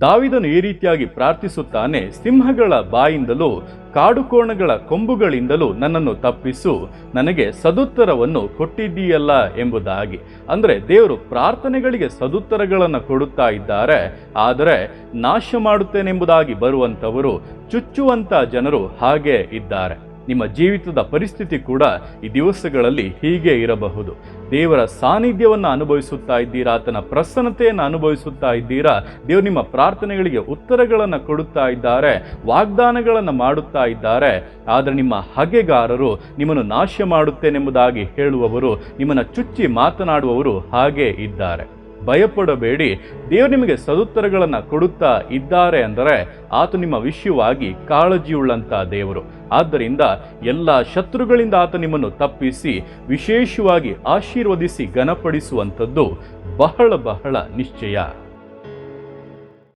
ದಾವೀದನು ಈ ರೀತಿಯಾಗಿ ಪ್ರಾರ್ಥಿಸುತ್ತಾನೆ, ಸಿಂಹಗಳ ಬಾಯಿಂದಲೂ ಕಾಡುಕೋಣಗಳ ಕೊಂಬುಗಳಿಂದಲೂ ನನ್ನನ್ನು ತಪ್ಪಿಸು, ನನಗೆ ಸದುತ್ತರವನ್ನು ಕೊಟ್ಟಿದ್ದೀಯಲ್ಲ ಎಂಬುದಾಗಿ. ಅಂದರೆ ದೇವರು ಪ್ರಾರ್ಥನೆಗಳಿಗೆ ಸದುತ್ತರಗಳನ್ನು ಕೊಡುತ್ತಾ ಇದ್ದಾರೆ. ಆದರೆ ನಾಶ ಮಾಡುತ್ತೇನೆಂಬುದಾಗಿ ಬರುವಂಥವರು, ಚುಚ್ಚುವಂಥ ಜನರು ಹಾಗೆ ಇದ್ದಾರೆ. ನಿಮ್ಮ ಜೀವಿತದ ಪರಿಸ್ಥಿತಿ ಕೂಡ ಈ ದಿವಸಗಳಲ್ಲಿ ಹೀಗೆ ಇರಬಹುದು. ದೇವರ ಸಾನ್ನಿಧ್ಯವನ್ನು ಅನುಭವಿಸುತ್ತಾ ಇದ್ದೀರಾ, ಆತನ ಪ್ರಸನ್ನತೆಯನ್ನು ಅನುಭವಿಸುತ್ತಾ ಇದ್ದೀರಾ, ದೇವರು ನಿಮ್ಮ ಪ್ರಾರ್ಥನೆಗಳಿಗೆ ಉತ್ತರಗಳನ್ನು ಕೊಡುತ್ತಾ ಇದ್ದಾರೆ, ವಾಗ್ದಾನಗಳನ್ನು ಮಾಡುತ್ತಾ ಇದ್ದಾರೆ. ಆದರೆ ನಿಮ್ಮ ಹಗೆಗಾರರು ನಿಮ್ಮನ್ನು ನಾಶ ಮಾಡುತ್ತೇನೆಂಬುದಾಗಿ ಹೇಳುವವರು, ನಿಮ್ಮನ್ನು ಚುಚ್ಚಿ ಮಾತನಾಡುವವರು ಹಾಗೆ ಇದ್ದಾರೆ. ಭಯಪಡಬೇಡಿ, ದೇವರು ನಿಮಗೆ ಸದುತ್ತರಗಳನ್ನು ಕೊಡುತ್ತಾ ಇದ್ದಾರೆ ಅಂದರೆ ಆತ ನಿಮ್ಮ ವಿಷಯವಾಗಿ ಕಾಳಜಿಯುಳ್ಳಂಥ ದೇವರು. ಆದ್ದರಿಂದ ಎಲ್ಲ ಶತ್ರುಗಳಿಂದ ಆತ ನಿಮ್ಮನ್ನು ತಪ್ಪಿಸಿ ವಿಶೇಷವಾಗಿ ಆಶೀರ್ವದಿಸಿ ಘನಪಡಿಸುವಂಥದ್ದು ಬಹಳ ಬಹಳ ನಿಶ್ಚಯ.